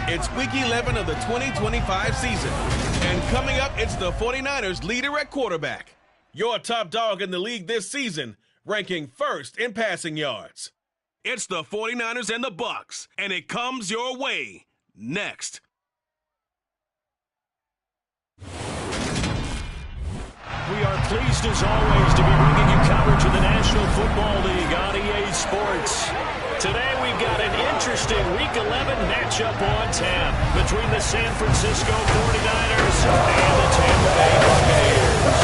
It's Week 11 of the 2025 season. And coming up, it's the 49ers leader at quarterback. Your top dog in the league this season, ranking first in passing yards. It's the 49ers and the Bucs, and it comes your way next. We are pleased, as always, to be bringing you coverage of the National Football League on EA Sports. Today, we've got an interesting Week 11 matchup on tap between the San Francisco 49ers and the Tampa Bay Buccaneers.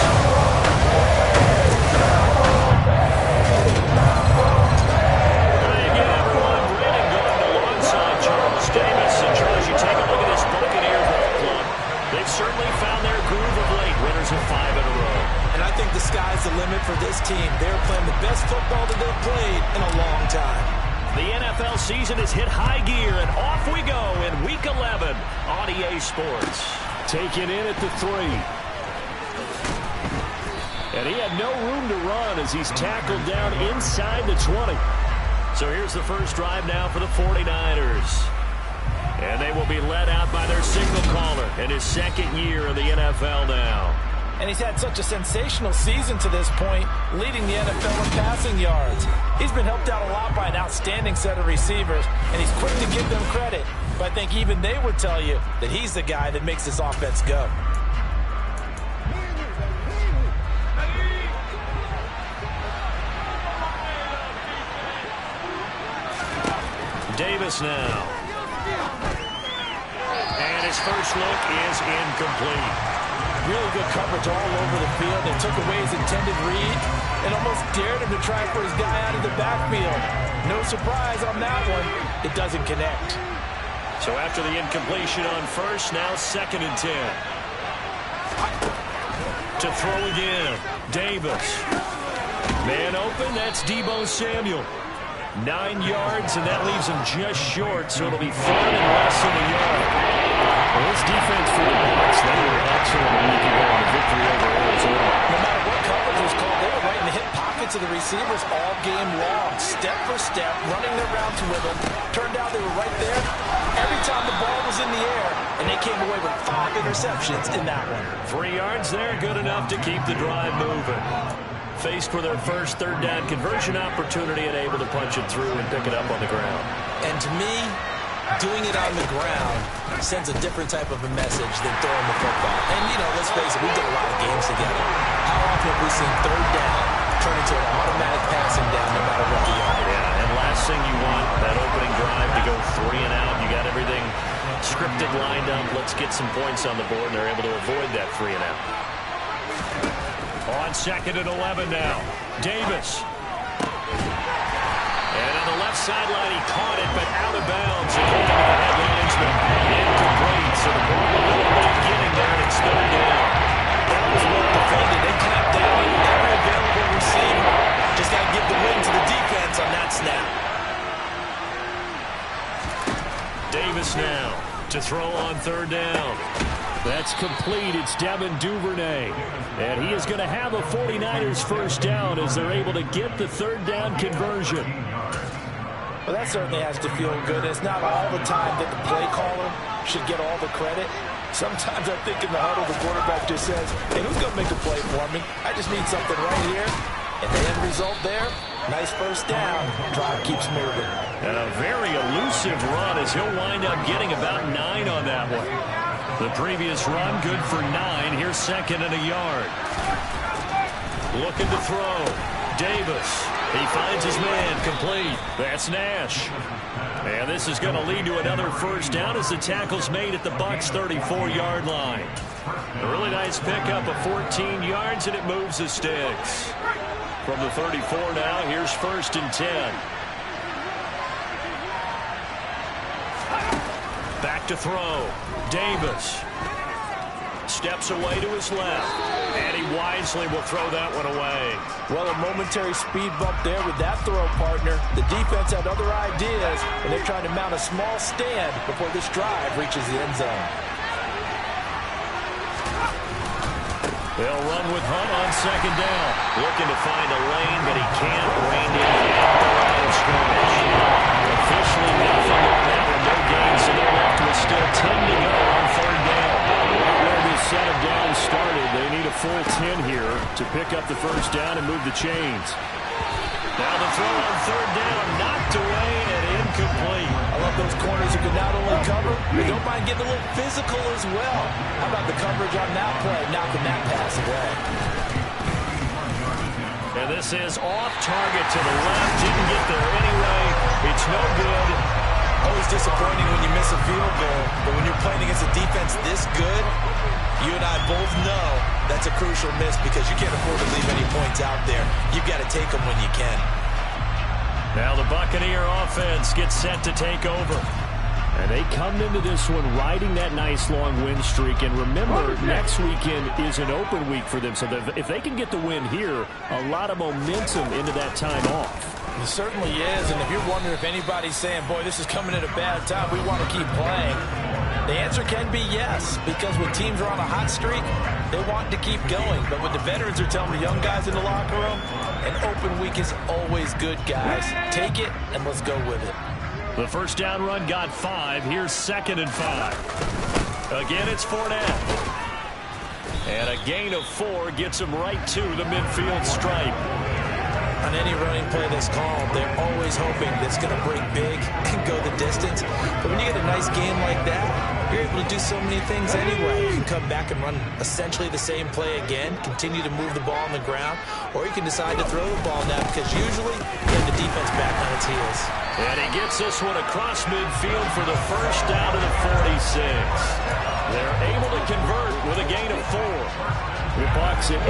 Hi again, everyone. Brandon Gordon alongside Charles Davis. And Charles, you take a look at this Buccaneer ball club. They've certainly found their groove of late, winners of 5 in a row. And I think the sky's the limit for this team. They're playing the best football that they've played in a long time. The NFL season has hit high gear, and off we go in Week 11 on EA Sports. Taken in at the 3. And he had no room to run as he's tackled down inside the 20. So here's the first drive now for the 49ers. And they will be led out by their signal caller in his second year in the NFL now. And he's had such a sensational season to this point, leading the NFL in passing yards. He's been helped out a lot by an outstanding set of receivers, and he's quick to give them credit. But I think even they would tell you that he's the guy that makes this offense go. Davis now. And his first look is incomplete. Really good coverage all over the field. They took away his intended read and almost dared him to try for his guy out of the backfield. No surprise on that one. It doesn't connect. So after the incompletion on first, now 2nd and 10. To throw again, Davis. Man open, that's Deebo Samuel. 9 yards, and that leaves him just short, so it'll be 3rd and less than a yard. Well, this defense for the Bucs, they were excellent a week ago in the victory over Arizona. No matter what coverage was called, they were right in the hip pockets of the receivers all game long, step for step, running their routes with them. Turned out they were right there every time the ball was in the air, and they came away with 5 interceptions in that one. 3 yards there, good enough to keep the drive moving. Faced with their first 3rd down conversion opportunity and able to punch it through and pick it up on the ground. And to me, doing it on the ground sends a different type of a message than throwing the football. And, you know, let's face it, we did a lot of games together. How often have we seen 3rd down turn into an automatic passing down no matter what the yard? Yeah, and last thing you want, that opening drive to go 3 and out. You got everything scripted, lined up. Let's get some points on the board, and they're able to avoid that 3 and out. On 2nd and 11 now, Davis. And on the left sideline, he caught it, but out of bounds. According to the linesman, incomplete. So the ball a little late getting there, and it's 3rd down. That was well defended. They clamped down on every available receiver. Just got to give the win to the defense on that snap. Davis now to throw on 3rd down. That's complete. It's Devin Duvernay. And he is going to have a 49ers first down as they're able to get the 3rd down conversion. Well, that certainly has to feel good. It's not all the time that the play caller should get all the credit. Sometimes I think in the huddle, the quarterback just says, hey, who's going to make a play for me? I just need something right here. And the end result there, nice first down. Drive keeps moving. And a very elusive run as he'll wind up getting about 9 on that one. The previous run, good for 9. Here's 2nd and a yard. Looking to throw. Davis. He finds his man. Complete. That's Nash. And this is going to lead to another first down as the tackle's made at the Bucs' 34-yard line. A really nice pickup of 14 yards, and it moves the sticks. From the 34 now, here's 1st and 10. Back to throw. Davis steps away to his left, and he wisely will throw that one away. Well, a momentary speed bump there with that throw, partner. The defense had other ideas, and they're trying to mount a small stand before this drive reaches the end zone. They'll run with Hunt on 2nd down. Looking to find a lane, but he can't. Reined in at the line of scrimmage. Officially nothing on that one. No gain, so they're left with still pick up the first down and move the chains. Now the throw on third down, knocked away and incomplete. I love those corners who can not only cover, but don't mind getting a little physical as well. How about the coverage on that play, knocking that pass away? And this is off target to the left. Didn't get there anyway. It's no good. Always disappointing when you miss a field goal, but when you're playing against a defense this good, you and I both know that's a crucial miss because you can't afford to leave any points out there. You've got to take them when you can. Now the Buccaneer offense gets set to take over. And they come into this one riding that nice long win streak. And remember, next weekend is an open week for them. So if they can get the win here, a lot of momentum into that time off. It certainly is. And if you're wondering if anybody's saying, boy, this is coming at a bad time, we want to keep playing, the answer can be yes. Because when teams are on a hot streak, they want to keep going. But when the veterans are telling the young guys in the locker room, an open week is always good, guys. Take it and let's go with it. The first down run got 5. Here's 2nd and 5. Again, it's Fournette. And a gain of 4 gets him right to the midfield stripe. On any running play that's called, they're always hoping that it's going to break big and go the distance. But when you get a nice game like that, you're able to do so many things anyway. You can come back and run essentially the same play again, continue to move the ball on the ground, or you can decide to throw the ball now because usually you have the defense back on its heels. And he gets this one across midfield for the first down to the 46. They're able to convert with a gain of 4. The Bucs at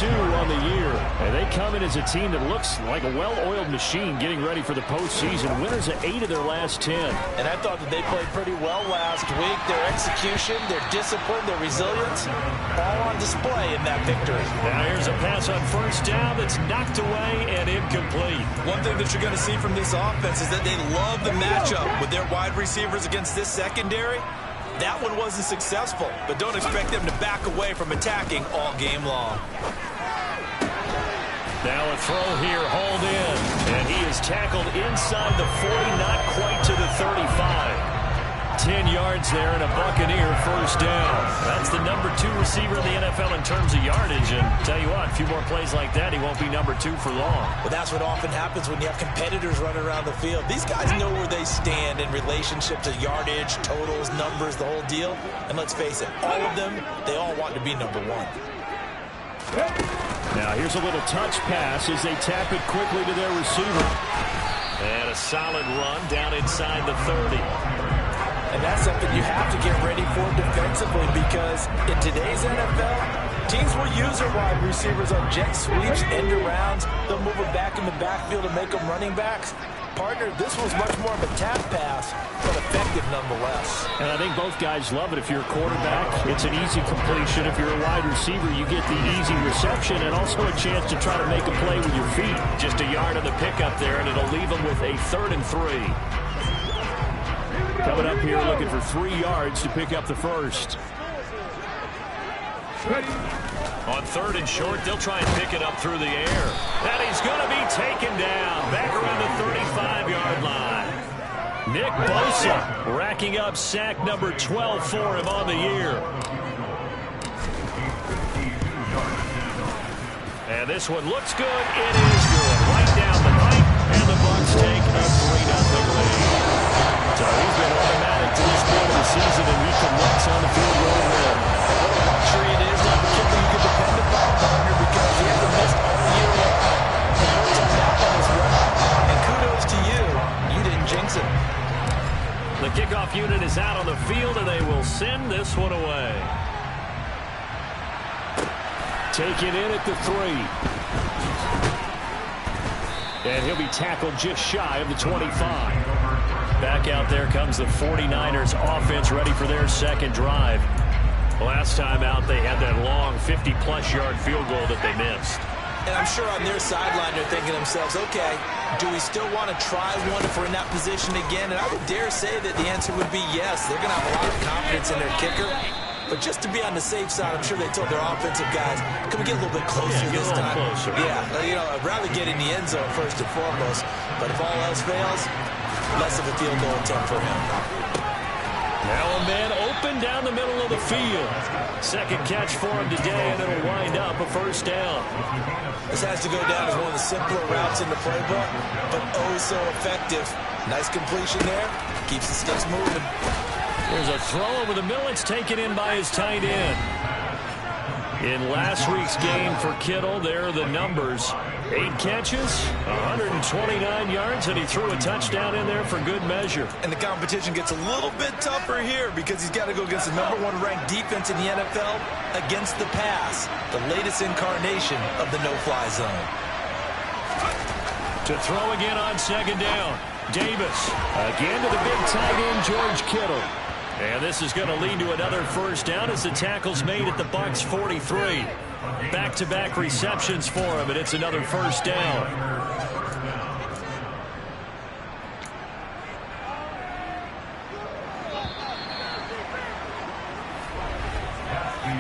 8-2 on the year, and they come in as a team that looks like a well-oiled machine getting ready for the postseason. Winners of 8 of their last 10. And I thought that they played pretty well last week. Their execution, their discipline, their resilience, all on display in that victory. Now here's a pass on first down that's knocked away and incomplete. One thing that you're going to see from this offense is that they love the matchup with their wide receivers against this secondary. That one wasn't successful, but don't expect them to back away from attacking all game long. Now a throw here, hauled in, and he is tackled inside the 40, not quite to the 35. 10 yards there and a Buccaneer first down. That's the number 2 receiver in the NFL in terms of yardage, and tell you what, a few more plays like that, he won't be number 2 for long. Well, that's what often happens when you have competitors running around the field. These guys know where they stand in relationship to yardage, totals, numbers, the whole deal. And let's face it, all of them, they all want to be number 1. Now here's a little touch pass as they tap it quickly to their receiver. And a solid run down inside the 30. And that's something you have to get ready for defensively because in today's NFL, teams will use their wide receivers on jet sweeps, end arounds. They'll move them back in the backfield and make them running backs. Partner, this was much more of a tap pass, but effective nonetheless. And I think both guys love it. If you're a quarterback, it's an easy completion. If you're a wide receiver, you get the easy reception and also a chance to try to make a play with your feet. Just a yard on the pickup there, and it'll leave them with a 3rd and 3. Coming up here looking for 3 yards to pick up the first. On 3rd and short, they'll try and pick it up through the air. And he's going to be taken down back around the 35-yard line. Nick Bosa racking up sack number 12 for him on the year. And this one looks good. It is good. Right down the pipe, and the Bucs take a 3-0 lead. So he's been automatic to this point of the season, and he connects on the field goal win. What a luxury it is to have a kicker you can depend upon, partner, because he hasn't missed all year long. He works on that on his run, and kudos to you. You didn't jinx him. The kickoff unit is out on the field, and they will send this one away. Taken in at the 3. And he'll be tackled just shy of the 25. Back out there comes the 49ers offense ready for their second drive. Last time out, they had that long 50-plus yard field goal that they missed. And I'm sure on their sideline they're thinking to themselves, okay, do we still want to try one if we're in that position again? And I would dare say that the answer would be yes. They're going to have a lot of confidence in their kicker. But just to be on the safe side, I'm sure they told their offensive guys, can we get a little bit closer this time? Closer. Yeah, you know, I'd rather get in the end zone first and foremost. But if all else fails, less of a field goal attempt for him. Now a man open down the middle of the field. Second catch for him today, and it'll wind up a first down. This has to go down as one of the simpler routes in the playbook, but oh so effective. Nice completion there. Keeps the sticks moving. There's a throw over the middle. It's taken in by his tight end. In last week's game for Kittle, there are the numbers. 8 catches, 129 yards, and he threw a touchdown in there for good measure. And the competition gets a little bit tougher here because he's got to go against the #1 ranked defense in the NFL against the pass, the latest incarnation of the no-fly zone. To throw again on second down. Davis again to the big tight end, George Kittle. And this is going to lead to another first down as the tackle's made at the Bucs 43. Back-to-back receptions for him, and it's another first down.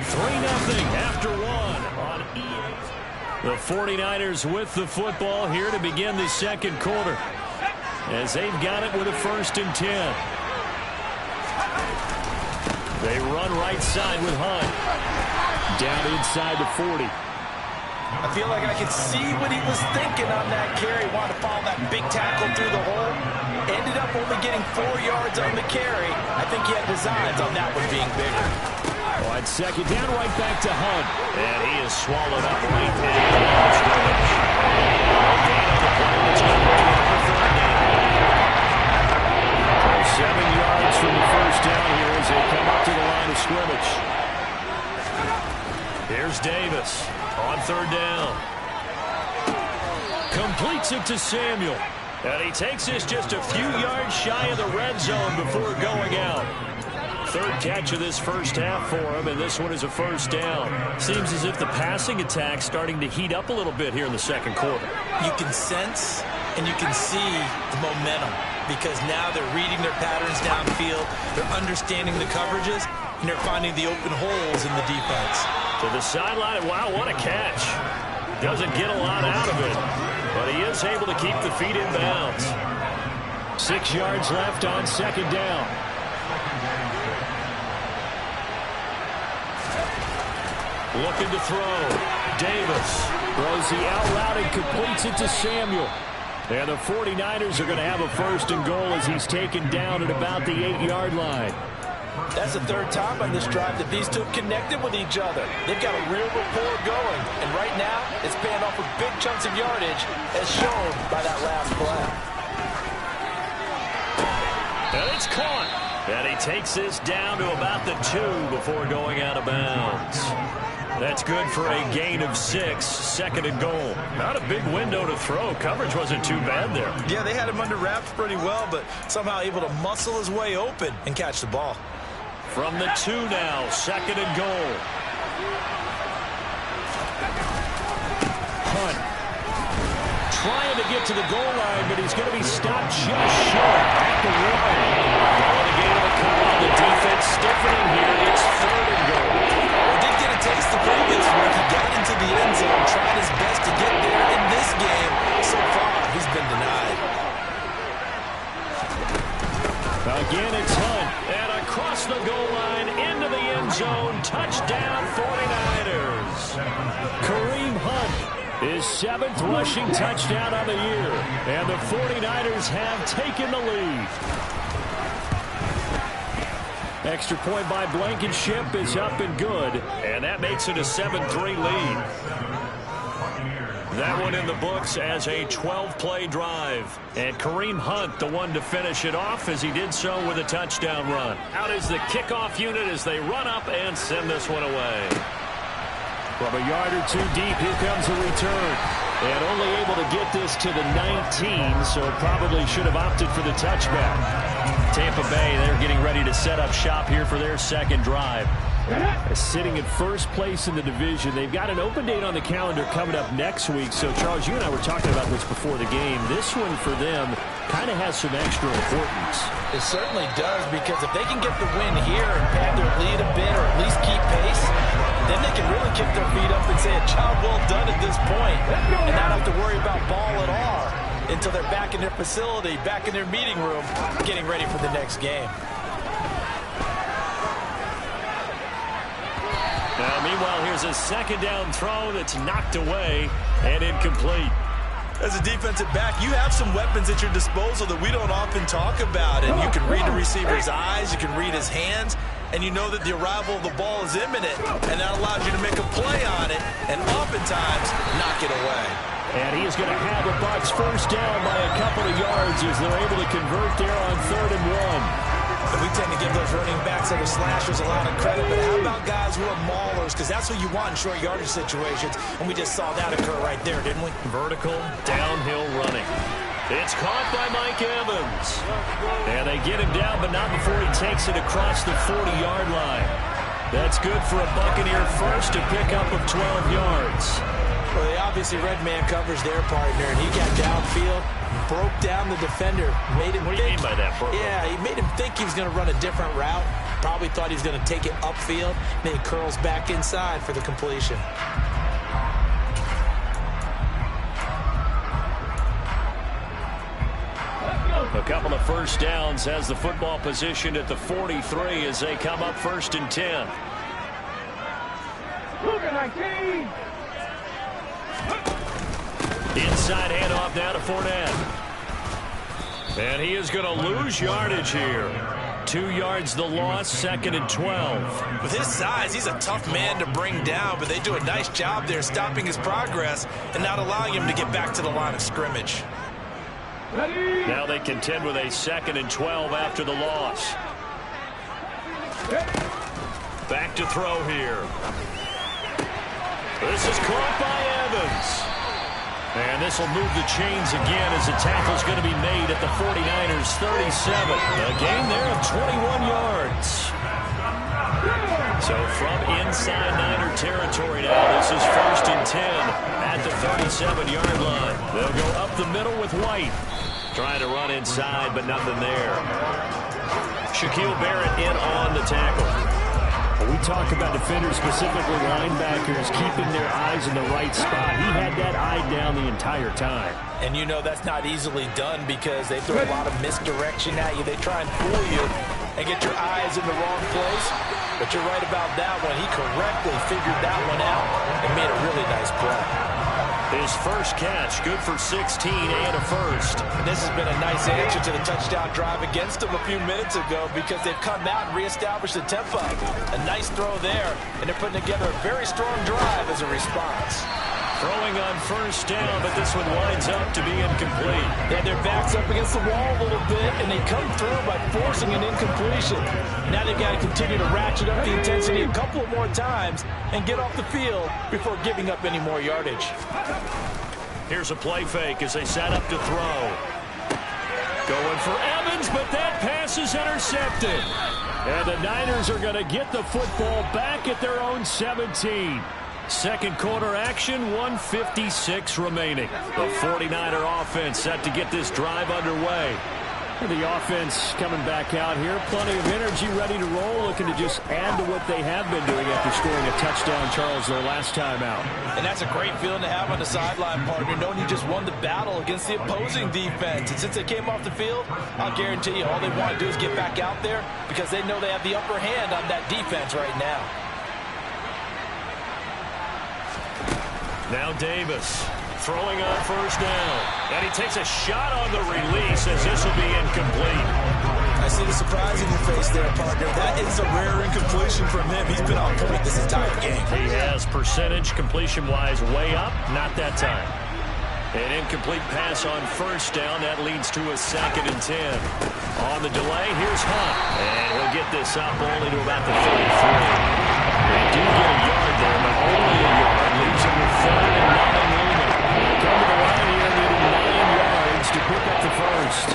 $3-0 after one on EA. The 49ers with the football here to begin the second quarter, as they've got it with a 1st and 10. They run right side with Hunt. Down inside the 40. I feel like I could see what he was thinking on that carry. Wanted to follow that big tackle through the hole. Ended up only getting 4 yards on the carry. I think he had designs on that one being bigger. On second down, right back to Hunt. And he is swallowed up right there. 7 yards from the first down here as they come up to the line of scrimmage. Here's Davis on 3rd down. Completes it to Samuel. And he takes this just a few yards shy of the red zone before going out. 3rd catch of this first half for him, and this one is a first down. Seems as if the passing attack's starting to heat up a little bit here in the second quarter. You can sense and you can see the momentum because now they're reading their patterns downfield, they're understanding the coverages, and they're finding the open holes in the defense. To the sideline, wow, what a catch. Doesn't get a lot out of it, but he is able to keep the feet in bounds. 6 yards left on second down. Looking to throw. Davis throws the out route and completes it to Samuel. And the 49ers are going to have a 1st and goal as he's taken down at about the 8-yard line. That's the 3rd time on this drive that these two have connected with each other. They've got a real rapport going. And right now, it's paying off with big chunks of yardage as shown by that last play. And it's caught. And he takes this down to about the 2 before going out of bounds. That's good for a gain of 6, 2nd and goal. Not a big window to throw. Coverage wasn't too bad there. Yeah, they had him under wraps pretty well, but somehow able to muscle his way open and catch the ball. From the 2 now, 2nd and goal. Hunt trying to get to the goal line, but he's going to be stopped just short at the line. Calling a game of a call. The defense stiffening here. It's 3rd and goal. Taste the previous week. He got into the end zone, tried his best to get there in this game. So far, he's been denied. Again, it's Hunt. And across the goal line, into the end zone. Touchdown, 49ers. Kareem Hunt, his 7th rushing touchdown on the year. And the 49ers have taken the lead. Extra point by Blankenship is up and good, and that makes it a 7-3 lead. That one in the books as a 12-play drive. And Kareem Hunt, the one to finish it off, as he did so with a touchdown run. Out is the kickoff unit as they run up and send this one away. From a yard or 2 deep, here comes a return. And only able to get this to the 19, so probably should have opted for the touchback. Tampa Bay, they're getting ready to set up shop here for their second drive. Sitting in first place in the division. They've got an open date on the calendar coming up next week. So, Charles, you and I were talking about this before the game. This one for them kind of has some extra importance. It certainly does, because if they can get the win here and pad their lead a bit or at least keep pace, then they can really kick their feet up and say a job well done at this point and not have to worry about ball at all until they're back in their facility, back in their meeting room, getting ready for the next game. Now, meanwhile, here's a second down throw that's knocked away and incomplete. As a defensive back, you have some weapons at your disposal that we don't often talk about. And you can read the receiver's eyes, you can read his hands, and you know that the arrival of the ball is imminent. And that allows you to make a play on it and oftentimes knock it away. And he is going to have the Bucs first down by a couple of yards as they're able to convert there on 3rd and 1. And we tend to give those running backs that are slashers a lot of credit, but how about guys who are maulers? Because that's what you want in short yardage situations, and we just saw that occur right there, didn't we? Vertical, downhill running. It's caught by Mike Evans. And they get him down, but not before he takes it across the 40-yard line. That's good for a Buccaneer first to pick up of 12 yards. Well, they obviously red man covers their partner, and he got downfield, broke down the defender, made him What do you mean by that, bro? Yeah, he made him think he was going to run a different route. Probably thought he was going to take it upfield. Then he curls back inside for the completion. A couple of first downs has the football position at the 43 as they come up 1st and 10. Inside handoff now to Fournette. And he is going to lose yardage here. 2 yards the loss, 2nd and 12. With his size, he's a tough man to bring down, but they do a nice job there stopping his progress and not allowing him to get back to the line of scrimmage. Now they contend with a 2nd and 12 after the loss. Back to throw here. This is caught by Evans. And this will move the chains again as the tackle's going to be made at the 49ers 37. A gain there of 21 yards. So from inside Niner territory now, this is 1st and 10 at the 37-yard line. They'll go up the middle with White. Trying to run inside, but nothing there. Shaquille Barrett in on the tackle. We talk about defenders, specifically linebackers, keeping their eyes in the right spot. He had that eye down the entire time. And you know that's not easily done because they throw a lot of misdirection at you. They try and fool you and get your eyes in the wrong place. But you're right about that one. He correctly figured that one out and made a really nice play. His first catch, good for 16 and a first. And this has been a nice answer to the touchdown drive against them a few minutes ago because they've come out and reestablished the tempo. A nice throw there, and they're putting together a very strong drive as a response. Throwing on first down, but this one winds up to be incomplete. They had their backs up against the wall a little bit, and they come through by forcing an incompletion. Now they've got to continue to ratchet up the intensity a couple of more times and get off the field before giving up any more yardage. Here's a play fake as they set up to throw. Going for Evans, but that pass is intercepted. And the Niners are going to get the football back at their own 17. Second quarter action, 1:56 remaining. The 49er offense set to get this drive underway. The offense coming back out here, plenty of energy, ready to roll, looking to just add to what they have been doing after scoring a touchdown, Charles, their last time out. And that's a great feeling to have on the sideline, partner, knowing you just won the battle against the opposing defense. And since they came off the field, I'll guarantee you all they want to do is get back out there because they know they have the upper hand on that defense right now. Now Davis throwing on first down. And he takes a shot on the release as this will be incomplete. I see the surprise in your face there, partner. That is a rare incompletion from him. He's been on point this entire game. He has percentage completion-wise way up. Not that time. An incomplete pass on first down. That leads to a 2nd and 10. On the delay, here's Hunt. And he'll get this up only to about the 33. They do get a yard there, but only a yard. Leaves him with 3rd and 9 remaining. Come to the line here, needing 9 yards to pick up the first.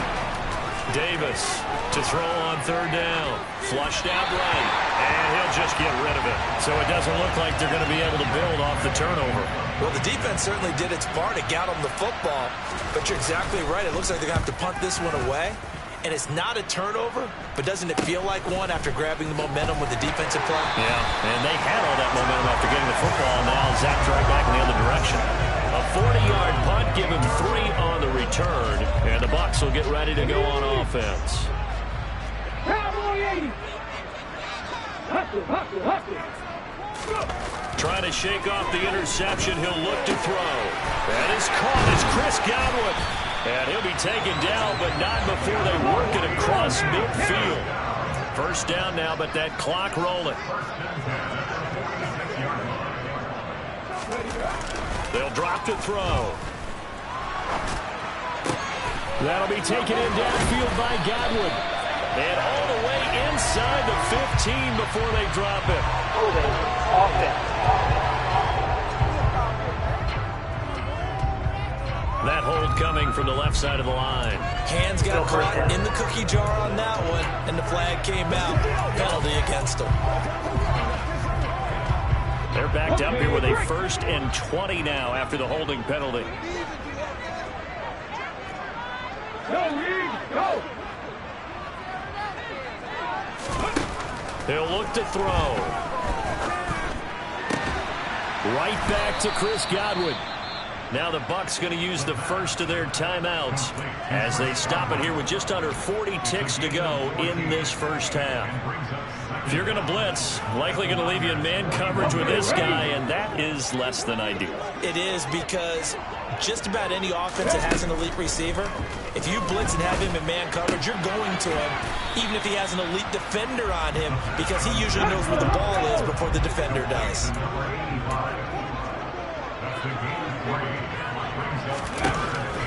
Davis to throw on 3rd down. Flushed out right. And he'll just get rid of it. So it doesn't look like they're going to be able to build off the turnover. Well, the defense certainly did its part to get them the football. But you're exactly right. It looks like they're going to have to punt this one away. And it's not a turnover, but doesn't it feel like one after grabbing the momentum with the defensive play? Yeah, and they had all that momentum after getting the football. Now zapped right back in the other direction. A 40-yard punt, give him 3 on the return. And the Bucs will get ready to go on offense. Trying to shake off the interception. He'll look to throw. That is caught as Chris Godwin. And he'll be taken down, but not before they work it across midfield. First down now, but that clock rolling. They'll drop to throw. That'll be taken in downfield by Godwin. And all the way inside the 15 before they drop it. That hold coming from the left side of the line. Hands got caught in the cookie jar on that one, and the flag came out. Penalty against them. They're backed up here with a 1st and 20 now after the holding penalty. Go! He'll look to throw. Right back to Chris Godwin. Now the Bucs going to use the first of their timeouts as they stop it here with just under 40 ticks to go in this first half. If you're going to blitz, likely going to leave you in man coverage with this guy, and that is less than ideal. It is, because just about any offense that has an elite receiver, if you blitz and have him in man coverage, you're going to him, even if he has an elite defender on him, because he usually knows where the ball is before the defender does.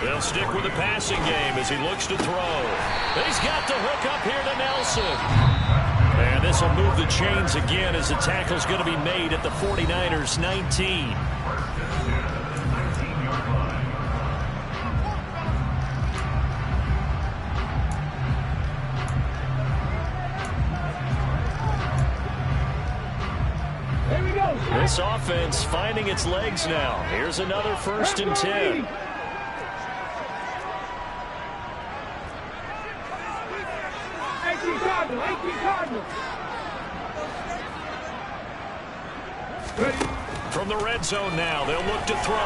They'll stick with the passing game as he looks to throw. He's got the hook up here to Nelson. And this will move the chains again as the tackle's going to be made at the 49ers 19. This offense finding its legs now. Here's another 1st and 10. From the red zone now, they'll look to throw.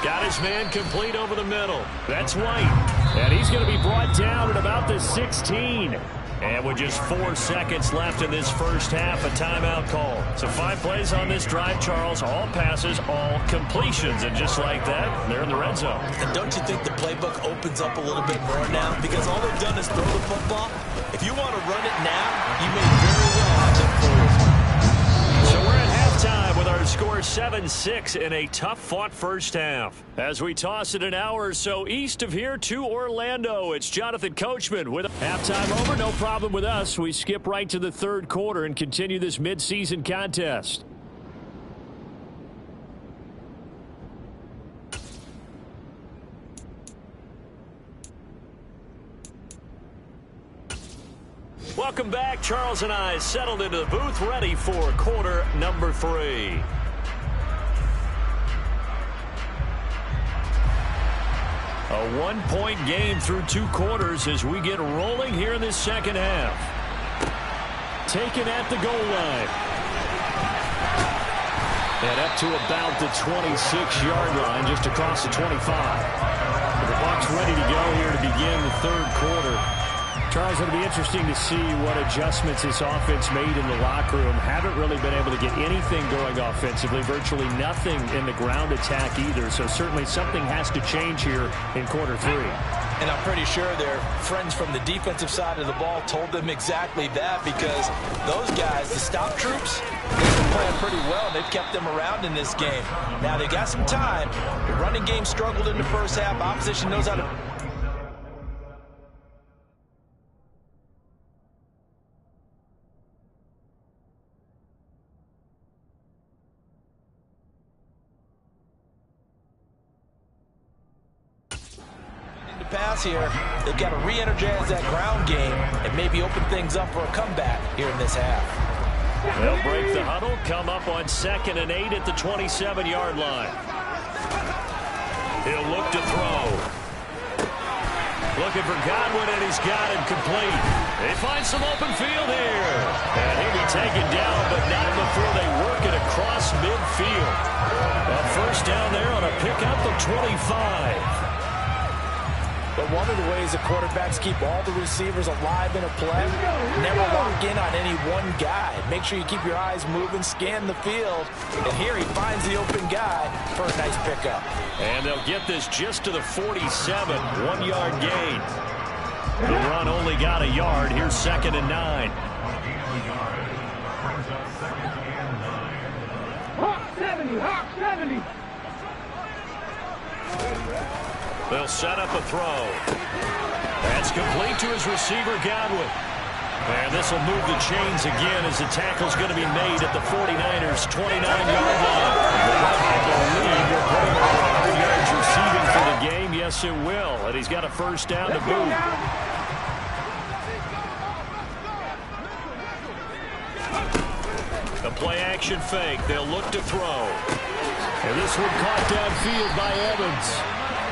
Got his man complete over the middle. That's White. And he's going to be brought down at about the 16. And with just 4 seconds left in this first half, a timeout call. So 5 plays on this drive, Charles. All passes, all completions. And just like that, they're in the red zone. And don't you think the playbook opens up a little bit more now? Because all they've done is throw the football. If you want to run it now, you may very well have them fooled. So we're at halftime with our score 7-6 in a tough-fought first half. As we toss it an hour or so east of here to Orlando, it's Jonathan Coachman with halftime over. No problem with us. We skip right to the 3rd quarter and continue this midseason contest. Welcome back. Charles and I settled into the booth, ready for quarter number 3. A 1-point game through 2 quarters as we get rolling here in this second half. Taken at the goal line. And up to about the 26-yard line, just across the 25. The Bucs ready to go here to begin the 3rd quarter. Charles, it'll be interesting to see what adjustments this offense made in the locker room. Haven't really been able to get anything going offensively, virtually nothing in the ground attack either. So certainly something has to change here in quarter 3. And I'm pretty sure their friends from the defensive side of the ball told them exactly that, because those guys, the stop troops, they've been playing pretty well. They've kept them around in this game. Now they got some time. The running game struggled in the first half. Opposition knows how to... pass here. They've got to re-energize that ground game and maybe open things up for a comeback here in this half. They'll break the huddle, come up on 2nd and 8 at the 27-yard line. He'll look to throw. Looking for Godwin, and he's got him complete. They find some open field here. And he'll be taken down, but not before they work it across midfield. A first down there on a pickup of 25. But one of the ways the quarterbacks keep all the receivers alive in a play, never lock in on any one guy. Make sure you keep your eyes moving, scan the field. And here he finds the open guy for a nice pickup. And they'll get this just to the 47, 1-yard gain. The run only got a yard. Here's 2nd and 9. Hawk 70. They'll set up a throw. That's complete to his receiver, Godwin. And this will move the chains again as the tackle's going to be made at the 49ers' 29-yard line. I believe you're putting over 100 yards receiving for the game. Yes, it will. And he's got a first down to boot. A play-action fake. They'll look to throw. And this one caught downfield by Evans.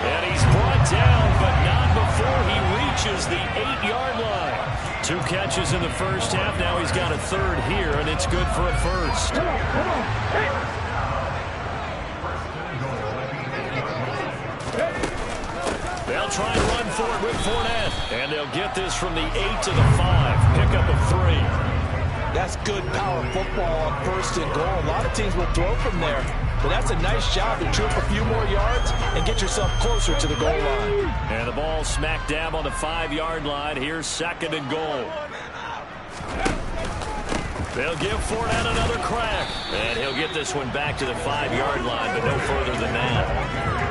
And he's brought down, but not before he reaches the 8-yard line. 2 catches in the first half. Now he's got a third here, and it's good for a first. They'll try and run for it with Fournette. And they'll get this from the 8 to the 5. Pickup of 3. That's good power football on 1st and goal. A lot of teams will throw from there. But that's a nice job to trip a few more yards and get yourself closer to the goal line. And the ball smack dab on the 5-yard line. Here's 2nd and goal. They'll give Fournette another crack. And he'll get this one back to the 5-yard line, but no further than that.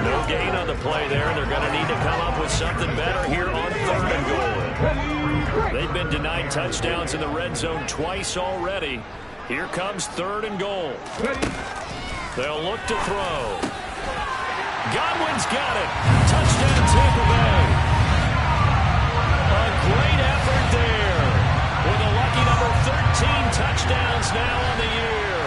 No gain on the play there, and they're going to need to come up with something better here on 3rd and goal. They've been denied touchdowns in the red zone twice already. Here comes 3rd and goal. They'll look to throw. Godwin's got it. Touchdown, Tampa Bay. A great effort there. With a lucky number 13 touchdowns now on the year.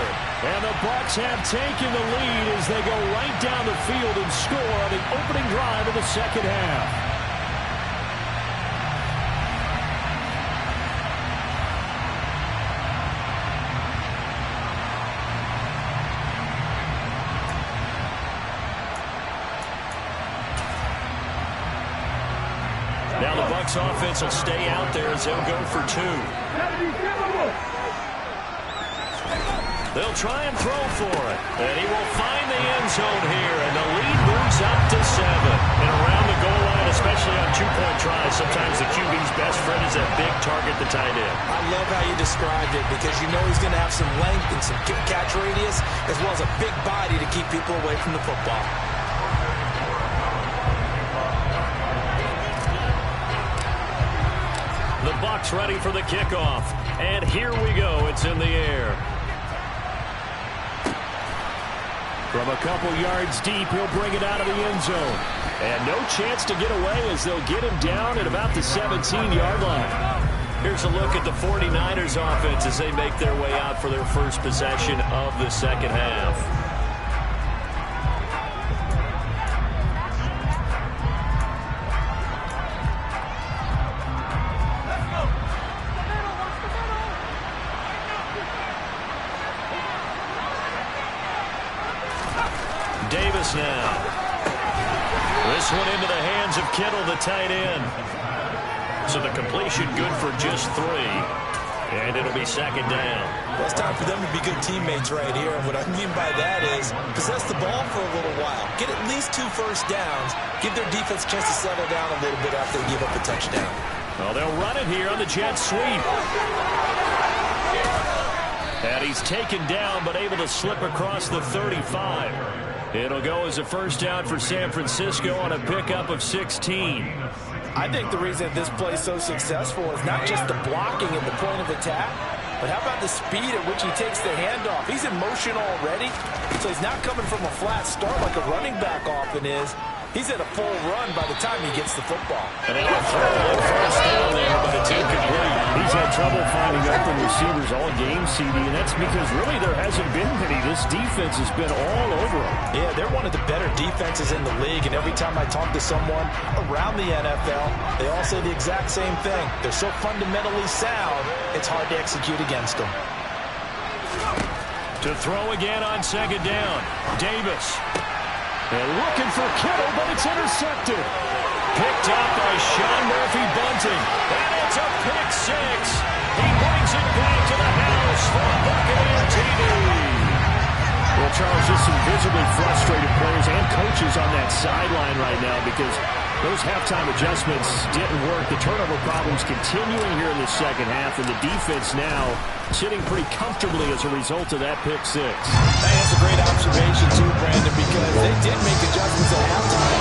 And the Bucs have taken the lead as they go right down the field and score on the opening drive of the 2nd half. Now the Bucs offense will stay out there as they'll go for 2. They'll try and throw for it. And he will find the end zone here. And the lead moves up to 7. And around the goal line, especially on 2-point tries, sometimes the QB's best friend is that big target, the tight end. I love how you described it because you know he's going to have some length and some catch radius as well as a big body to keep people away from the football. The Bucs ready for the kickoff. And here we go. It's in the air. From a couple yards deep, he'll bring it out of the end zone. And no chance to get away as they'll get him down at about the 17-yard line. Here's a look at the 49ers offense as they make their way out for their first possession of the 2nd half. Davis now. This one into the hands of Kittle, the tight end. So the completion good for just 3. And it'll be 2nd down. Well, it's time for them to be good teammates right here. And what I mean by that is possess the ball for a little while. Get at least 2 first downs. Give their defense a chance to settle down a little bit after they give up a touchdown. Well, they'll run it here on the jet sweep. And he's taken down but able to slip across the 35. It'll go as a first down for San Francisco on a pickup of 16. I think the reason this play is so successful is not just the blocking at the point of attack, but how about the speed at which he takes the handoff? He's in motion already, so he's not coming from a flat start like a running back often is. He's at a full run by the time he gets the football. And they'll throw on first down there, but it's incomplete. He's had trouble finding open receivers all game, CD, and that's because really there hasn't been many. This defense has been all over him. Yeah, they're one of the better defenses in the league, and every time I talk to someone around the NFL, they all say the exact same thing. They're so fundamentally sound, it's hard to execute against them. To throw again on 2nd down, Davis. They're looking for Kittle, but it's intercepted. picked up by Sean Murphy-Bunting. And it's a pick six. He brings it back to the house for a Buccaneer TD. Well, Charles, just some visibly frustrated players and coaches on that sideline right now because those halftime adjustments didn't work. The turnover problems continuing here in the second half, and the defense now sitting pretty comfortably as a result of that pick six. That's a great observation, too, Brandon, because they did make adjustments at halftime.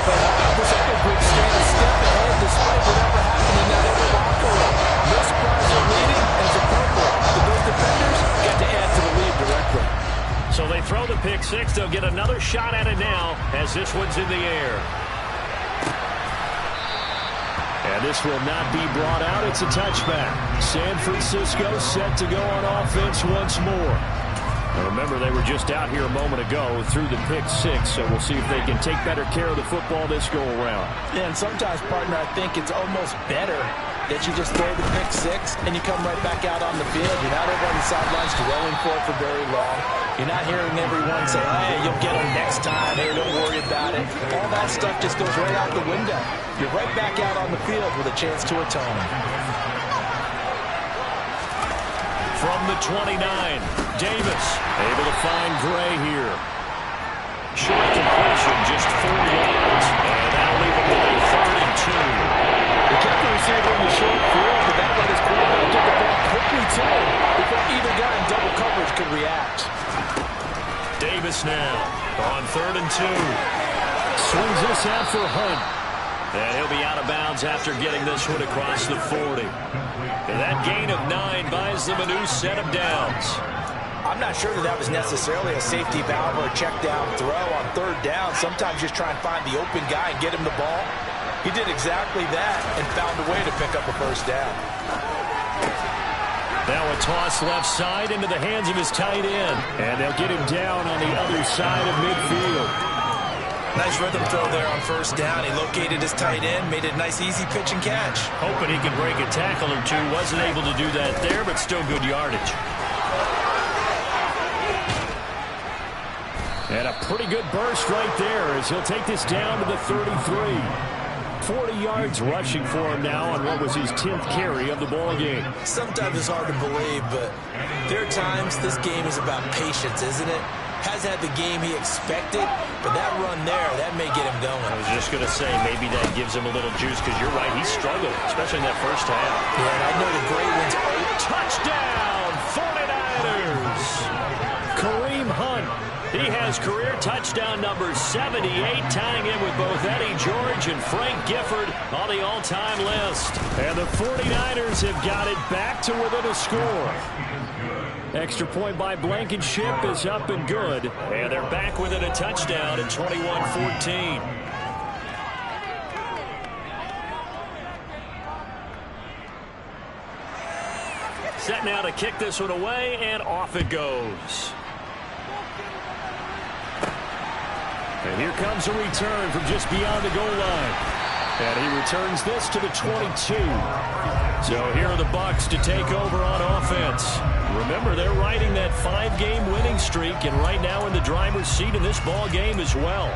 But this other group stayed a step ahead despite whatever happened in that other locker room. No surprise they're leading, and it's appropriate that those defenders got to add to the lead directly. So they throw the pick six. They'll get another shot at it now as this one's in the air. And this will not be brought out. It's a touchback. San Francisco set to go on offense once more. Now remember, they were just out here a moment ago through the pick six, so we'll see if they can take better care of the football this go-around. Yeah, and sometimes, partner, I think it's almost better that you just throw the pick six and you come right back out on the field. You're not over on the sidelines dwelling for it for very long. You're not hearing everyone say, hey, you'll get them next time. Hey, don't worry about it. All that stuff just goes right out the window. You're right back out on the field with a chance to atone. From the 29, Davis able to find Gray here. Short completion, just 4 yards. And that'll leave him with a 3rd and 2. They kept the receiver in the short field, but that let his quarterback get the ball quickly to him before either guy in double coverage could react. Davis now on 3rd and 2. Swings this out for Hunt. And he'll be out of bounds after getting this one across the 40. And that gain of 9 buys them a new set of downs. I'm not sure that was necessarily a safety valve or a check down throw on 3rd down. Sometimes just try and find the open guy and get him the ball. He did exactly that and found a way to pick up a 1st down. Now a toss left side into the hands of his tight end. And they'll get him down on the other side of midfield. Nice rhythm throw there on 1st down. He located his tight end, made it a nice easy pitch and catch. Hoping he could break a tackle or two. Wasn't able to do that there, but still good yardage. And a pretty good burst right there as he'll take this down to the 33. 40 yards rushing for him now on what was his 10th carry of the ball game. Sometimes it's hard to believe, but there are times this game is about patience, isn't it? Has had the game he expected, but that run there, that may get him going. I was just going to say, maybe that gives him a little juice, because you're right, he struggled, especially in that first half. Yeah, and I know the great ones. Touchdown, 49ers! Kareem Hunt. He has career touchdown number 78, tying in with both Eddie George and Frank Gifford on the all-time list. And the 49ers have got it back to within a score. Extra point by Blankenship is up and good. And they're back within a touchdown at 21-14. Set now to kick this one away, and off it goes. And here comes a return from just beyond the goal line. And he returns this to the 22. So here are the Bucs to take over on offense. Remember, they're riding that 5-game winning streak, and right now in the driver's seat in this ball game as well.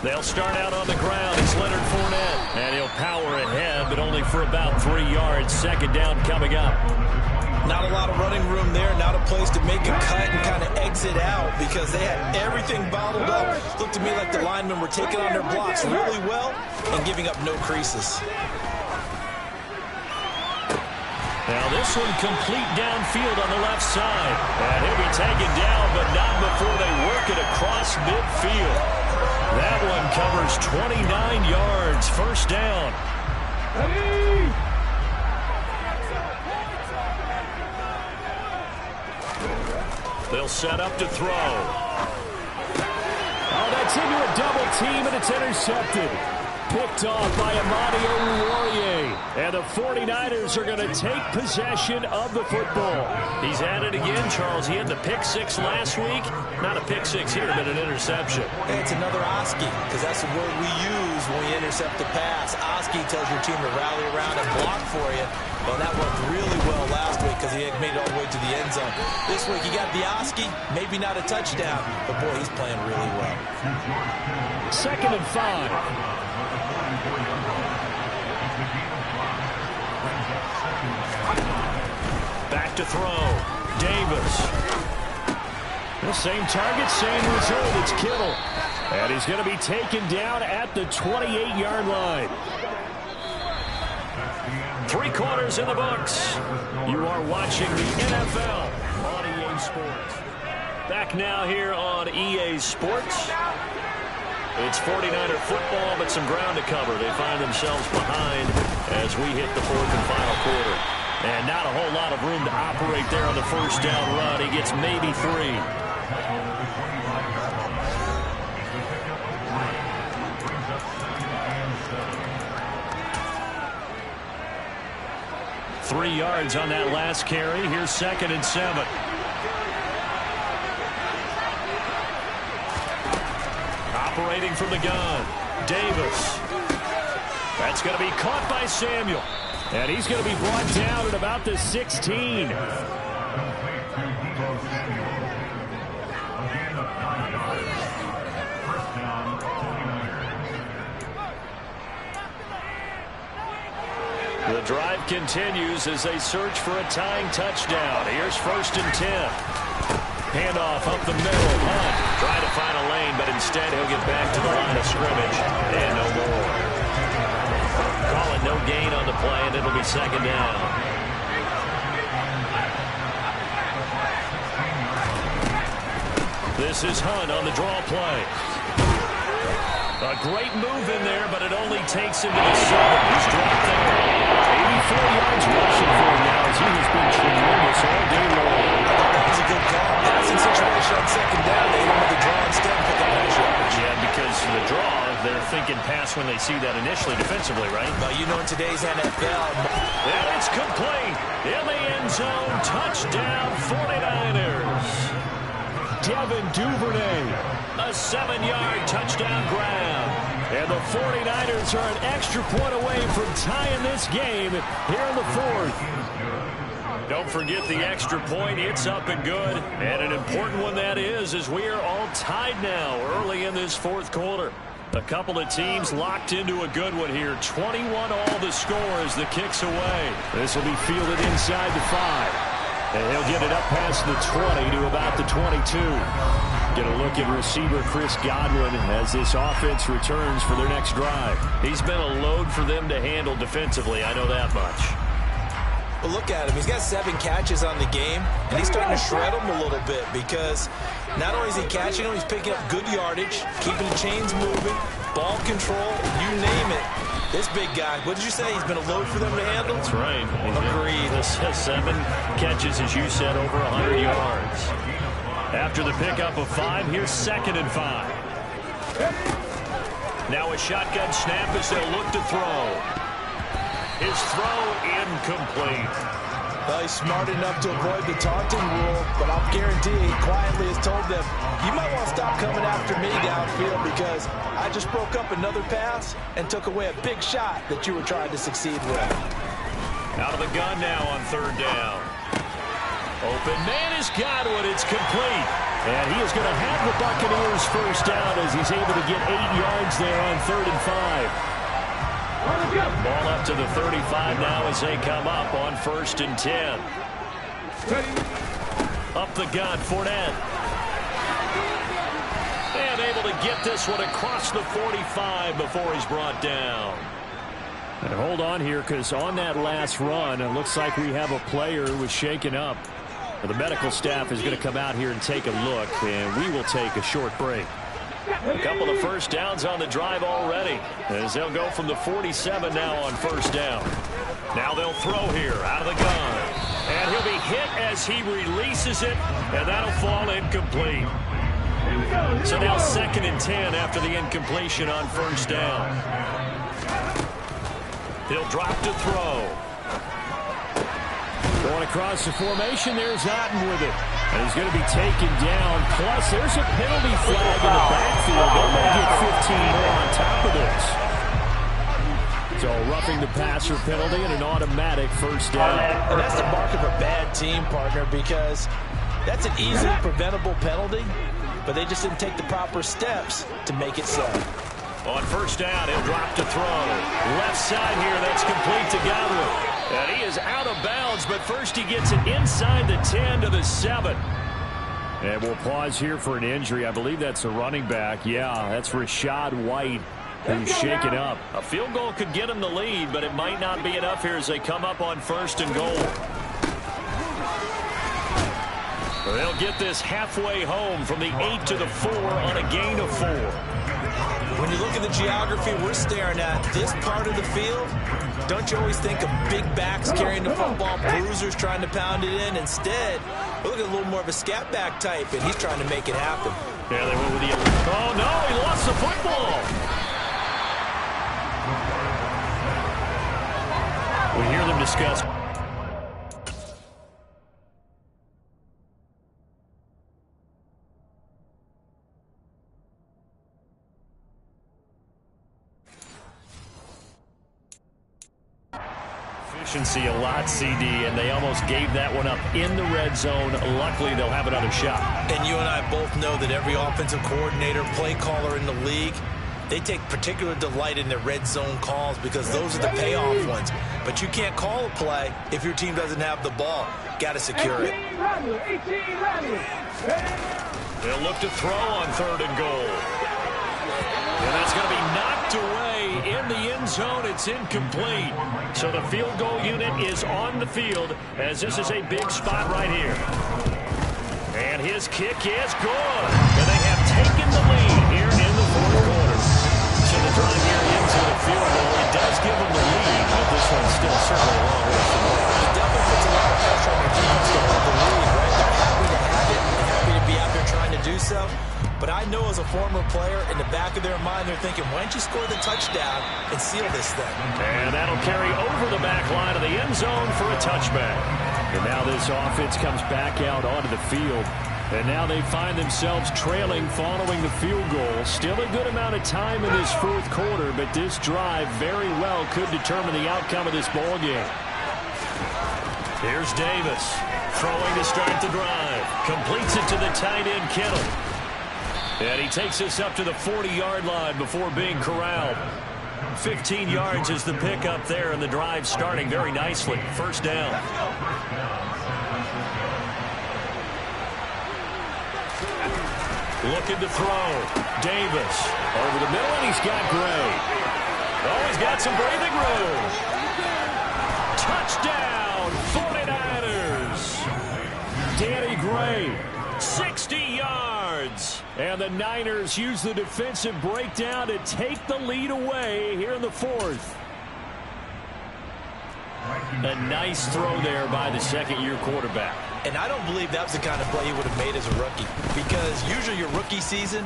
They'll start out on the ground. It's Leonard Fournette. And he'll power ahead, but only for about 3 yards. 2nd down coming up. Not a lot of running room there. Not a place to make a cut and kind of exit out because they had everything bottled up. Looked to me like the linemen were taking on their blocks really well and giving up no creases. Now this one complete downfield on the left side. And he'll be taken down, but not before they work it across midfield. That one covers 29 yards. 1st down. They'll set up to throw. Oh, that's into a double team, and it's intercepted. Picked off by Amadi Oruwariye. And the 49ers are going to take possession of the football. He's at it again, Charles. He had the pick 6 last week. Not a pick 6 here, but an interception. Hey, it's another Oski, because that's the word we use when we intercept the pass. Oski tells your team to rally around and block for you. Well, that worked really well last week because he had made it all the way to the end zone. This week he got Bioski, maybe not a touchdown, but boy, he's playing really well. 2nd and 5. Back to throw. Davis. The same target, same result. It's Kittle. And he's going to be taken down at the 28-yard line. 3 quarters in the books. You are watching the NFL on EA Sports. Back now here on EA Sports. It's 49er football, but some ground to cover. They find themselves behind as we hit the 4th and final quarter. And not a whole lot of room to operate there on the first down run. He gets maybe 3. 3 yards on that last carry. Here's 2nd and 7. Operating from the gun. Davis. That's going to be caught by Samuel. And he's going to be brought down at about the 16. The drive continues as they search for a tying touchdown. Here's 1st and 10. Handoff up the middle. Hunt trying to find a lane, but instead he'll get back to the line of scrimmage. And no more. Call it no gain on the play, and it'll be 2nd down. This is Hunt on the draw play. A great move in there, but it only takes him to the 7. He's dropped there. 84 yards rushing for him now as he has been tremendous all day long. That's a good call. Passing situation on 2nd down. They went with the draw instead and pick up nice yardage. Yeah, because the draw, they're thinking pass when they see that initially defensively, right? But you know in today's NFL. And it's complete. In the end zone. Touchdown 49ers. Devin Duvernay. A 7-yard touchdown grab. And the 49ers are an extra point away from tying this game here in the 4th. Don't forget the extra point. It's up and good. And an important one that is, as we are all tied now early in this 4th quarter. A couple of teams locked into a good one here. 21 all the score as the kick's away. This will be fielded inside the 5. And he'll get it up past the 20 to about the 22. Get a look at receiver Chris Godwin as this offense returns for their next drive. He's been a load for them to handle defensively. I know that much. Well, look at him. He's got 7 catches on the game, and he's starting to shred them a little bit because not only is he catching them, he's picking up good yardage, keeping the chains moving, ball control, you name it. This big guy, what did you say? He's been a load for them to handle? That's right. Agreed. This has 7 catches, as you said, over 100 yards. After the pickup of 5, here's 2nd and 5. Now a shotgun snap as they'll look to throw. His throw incomplete. Well, he's smart enough to avoid the taunting rule, but I'll guarantee he quietly has told them, you might want to stop coming after me downfield because I just broke up another pass and took away a big shot that you were trying to succeed with. Out of the gun now on 3rd down. Open man is Godwin. It's complete. And he is going to have the Buccaneers first down as he's able to get 8 yards there on 3rd and 5. Ball up to the 35 now as they come up on 1st and 10. Up the gun, Fournette. And able to get this one across the 45 before he's brought down. And hold on here, because on that last run, it looks like we have a player who was shaken up. The medical staff is going to come out here and take a look, and we will take a short break. A couple of first downs on the drive already, as they'll go from the 47 now on 1st down. Now they'll throw here out of the gun. And he'll be hit as he releases it, and that'll fall incomplete. So now 2nd and 10 after the incompletion on 1st down. He'll drop to throw. Going across the formation, there's Otten with it. And he's going to be taken down. Plus, there's a penalty flag in the backfield. They may get 15 more on top of this. So roughing the passer penalty and an automatic first down. And that's the mark of a bad team, partner, because that's an easily preventable penalty, but they just didn't take the proper steps to make it so. On first down, he'll drop to throw. Left side here, that's complete to Godwin. And he is out of bounds, but first he gets it inside the 10 to the 7. And we'll pause here for an injury. I believe that's a running back. Yeah, that's Rashad White, who's shaken up. A field goal could get him the lead, but it might not be enough here as they come up on first and goal. They'll get this halfway home from the 8 to the 4 on a gain of 4. When you look at the geography we're staring at, this part of the field, don't you always think of big backs carrying the football, bruisers trying to pound it in? Instead, look at a little more of a scat back type, and he's trying to make it happen. Yeah, they went with the... Oh, no, he lost the football. We hear them discuss... efficiency a lot, CD, and they almost gave that one up in the red zone. Luckily, they'll have another shot. And you and I both know that every offensive coordinator, play caller in the league, they take particular delight in their red zone calls because those are the payoff ones. But you can't call a play if your team doesn't have the ball. Got to secure it. They'll look to throw on third and goal. And that's going to be knocked away in the end zone. It's incomplete. So the field goal unit is on the field as this is a big spot right here. And his kick is good. And they have taken the lead here in the fourth quarter. So the drive here into the field goal, it does give them the lead, but this one's still certainly a long way from there. It definitely puts a lot of pressure on their defense to hold the lead, right? They're happy to have it and happy to be out there trying to do so. But I know as a former player, in the back of their mind, they're thinking, why don't you score the touchdown and seal this thing? And that'll carry over the back line of the end zone for a touchback. And now this offense comes back out onto the field. And now they find themselves trailing following the field goal. Still a good amount of time in this fourth quarter, but this drive very well could determine the outcome of this ball game. Here's Davis throwing to start the drive. Completes it to the tight end, Kittle. And he takes us up to the 40-yard line before being corralled. 15 yards is the pickup there, and the drive starting very nicely. First down. Looking to throw. Davis over the middle, and he's got Gray. Oh, he's got some breathing room. Touchdown, 49ers. Danny Gray, 60 yards. And the Niners use the defensive breakdown to take the lead away here in the fourth. A nice throw there by the second-year quarterback. And I don't believe that was the kind of play he would have made as a rookie, because usually your rookie season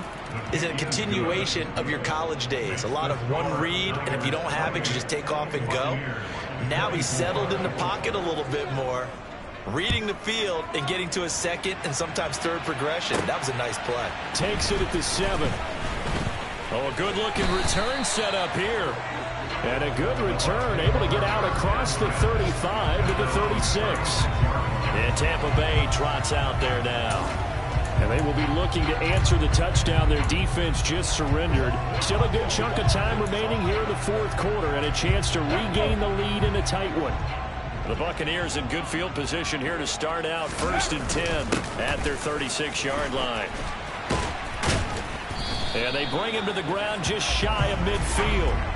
is a continuation of your college days. A lot of one read, and if you don't have it, you just take off and go. Now he's settled in the pocket a little bit more, reading the field and getting to a second and sometimes third progression. That was a nice play. Takes it at the 7. Oh, a good-looking return set up here. And a good return, able to get out across the 35 to the 36. And Tampa Bay trots out there now. And they will be looking to answer the touchdown their defense just surrendered. Still a good chunk of time remaining here in the fourth quarter and a chance to regain the lead in a tight one. The Buccaneers in good field position here to start out first and 10 at their 36-yard line. And they bring him to the ground just shy of midfield.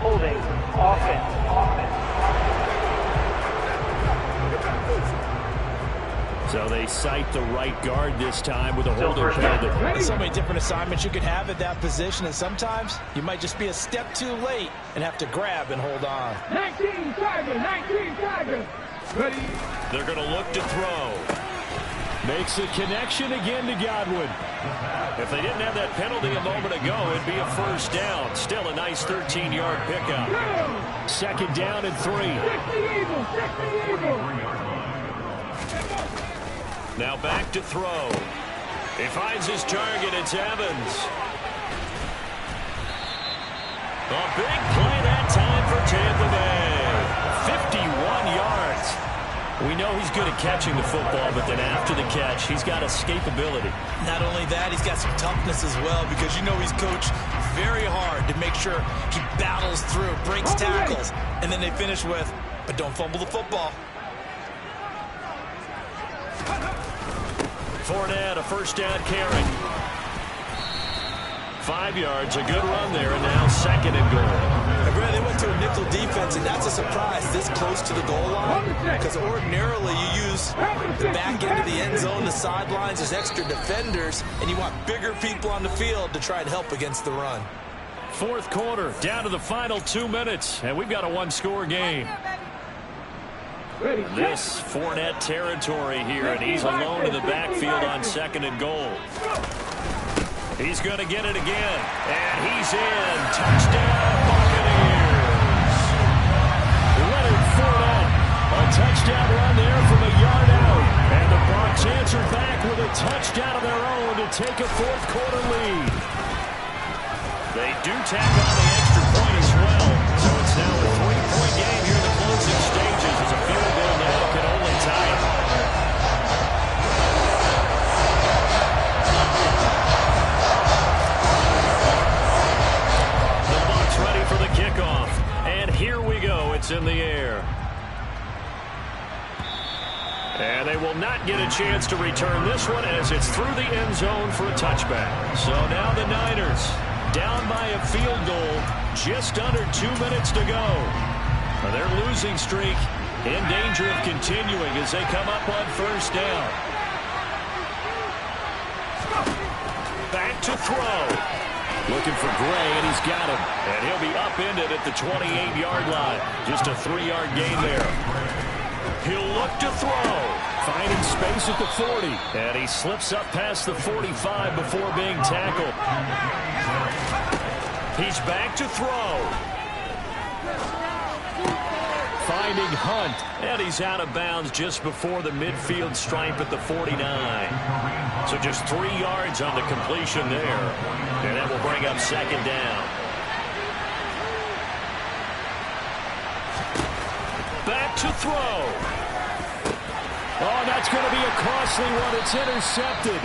Holding, offense. So they cite the right guard this time with a holding penalty. There's so many different assignments you could have at that position, and sometimes you might just be a step too late and have to grab and hold on. 19 Tigers. Ready? They're going to look to throw. Makes a connection again to Godwin. If they didn't have that penalty a moment ago, it'd be a first down. Still a nice 13-yard pickup. Second down and 3. Now back to throw. He finds his target. It's Evans. A big play that time for Tampa Bay. 51 yards. We know he's good at catching the football, but then after the catch, he's got escapability. Not only that, he's got some toughness as well, because you know he's coached very hard to make sure he battles through, breaks tackles, and then they finish with, but don't fumble the football. Fournette, a first down carry. 5 yards, a good run there, and now second and goal. They went to a nickel defense, and that's a surprise this close to the goal line, because ordinarily you use the back end of the end zone, the sidelines as extra defenders, and you want bigger people on the field to try and help against the run. Fourth quarter, down to the final 2 minutes, and we've got a one-score game. This Fournette territory here, and he's alone in the backfield on second and goal. He's going to get it again, and he's in. Touchdown, Buccaneers. Leonard Fournette, a touchdown run there from a yard out. And the Bucs answer back with a touchdown of their own to take a fourth quarter lead. They do tack on the extra point as well. So it's now a 3-point game here in the closing stages as a field goal now can only tie it. Ready for the kickoff, and here we go. It's in the air, and they will not get a chance to return this one as it's through the end zone for a touchback. So now the Niners down by a field goal, just under 2 minutes to go. Their losing streak in danger of continuing as they come up on first down. Back to throw. Looking for Gray, and he's got him. And he'll be upended at the 28-yard line. Just a 3-yard gain there. He'll look to throw. Finding space at the 40. And he slips up past the 45 before being tackled. He's back to throw. Finding Hunt. And he's out of bounds just before the midfield stripe at the 49. So just 3 yards on the completion there. And that will bring up second down. Back to throw. Oh, that's going to be a costly one. It's intercepted.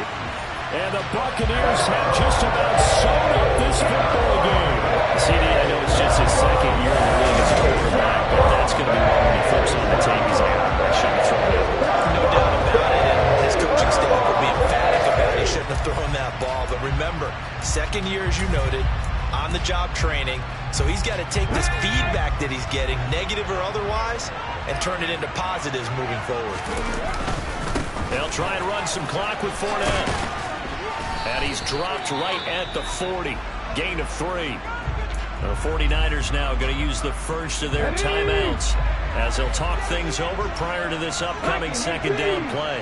And the Buccaneers have just about sewn up this football game. CD, I know it's just his second year in the league as a quarterback, but that's going to be one when he flips on the tape. He's like, I shouldn't have thrown it. No doubt about it. And his coaching staff will be emphatic about he shouldn't have thrown that ball. But remember, second year, as you noted, on-the-job training. So he's got to take this feedback that he's getting, negative or otherwise, and turn it into positives moving forward. They'll try and run some clock with Fournette. And he's dropped right at the 40. Gain of 3. The 49ers now going to use the first of their timeouts as they'll talk things over prior to this upcoming second down play.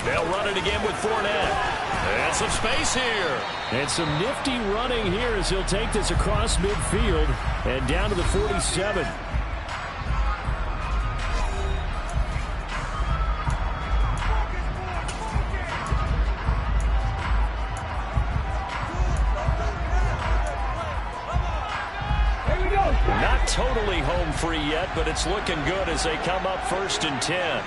They'll run it again with Fournette. And some space here. And some nifty running here as he'll take this across midfield and down to the 47. Not totally home free yet, but it's looking good as they come up 1st and 10.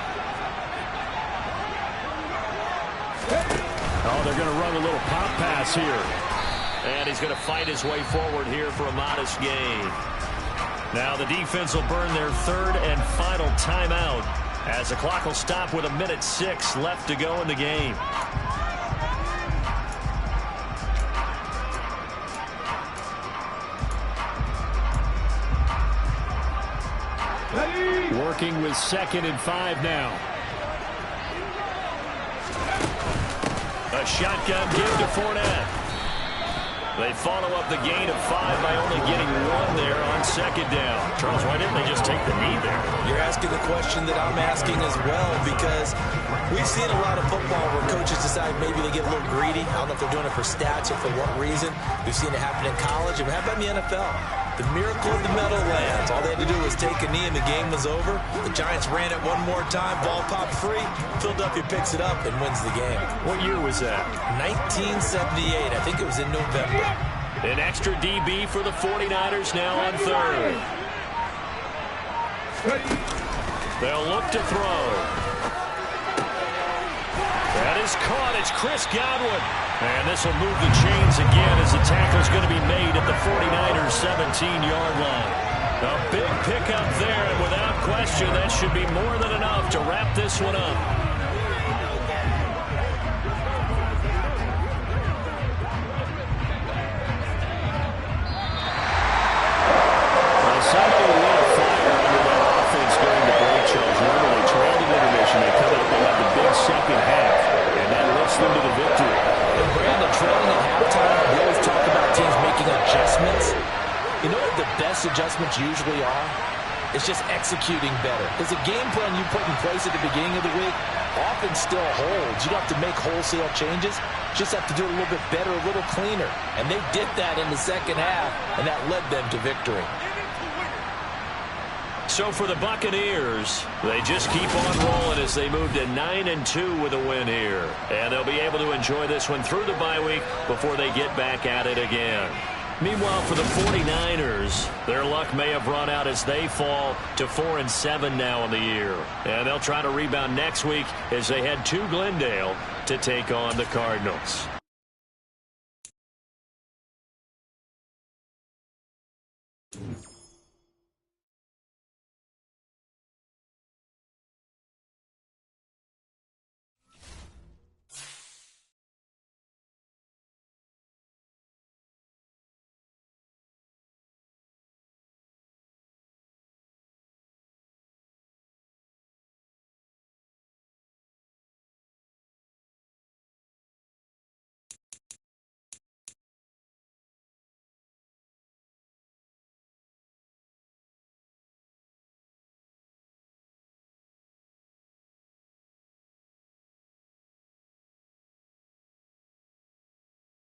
Oh, they're going to run a little pop pass here. And he's going to fight his way forward here for a modest gain. Now the defense will burn their third and final timeout as the clock will stop with 1:06 left to go in the game. Working with 2nd and 5 now. A shotgun give to Fournette. They follow up the gain of 5 by only getting 1 there on second down. Charles, why didn't they just take the knee there? You're asking the question that I'm asking as well, because we've seen a lot of football where coaches decide maybe they get a little greedy. I don't know if they're doing it for stats or for what reason. We've seen it happen in college, and how about in the NFL? The miracle of the Meadowlands. All they had to do was take a knee and the game was over. The Giants ran it one more time. Ball popped free. Philadelphia picks it up and wins the game. What year was that? 1978. I think it was in November. An extra DB for the 49ers now on third. They'll look to throw. That is caught. It's Chris Godwin. And this will move the chains again as the tackle is going to be made at the 49ers 17-yard line. A big pickup there, and without question, that should be more than enough to wrap this one up. Somebody lit a fire under that offense during the break, Charles. Remember, they trailed in intermission. They come out, they have the big second half, and that lifts them to the victory. And Brandon, trailing at halftime, we always talk about teams making adjustments. You know what the best adjustments usually are? It's just executing better. Because the game plan you put in place at the beginning of the week often still holds. You don't have to make wholesale changes. You just have to do it a little bit better, a little cleaner. And they did that in the second half, and that led them to victory. So for the Buccaneers, they just keep on rolling as they move to 9-2 with a win here. And they'll be able to enjoy this one through the bye week before they get back at it again. Meanwhile, for the 49ers, their luck may have run out as they fall to 4-7 now in the year. And they'll try to rebound next week as they head to Glendale to take on the Cardinals.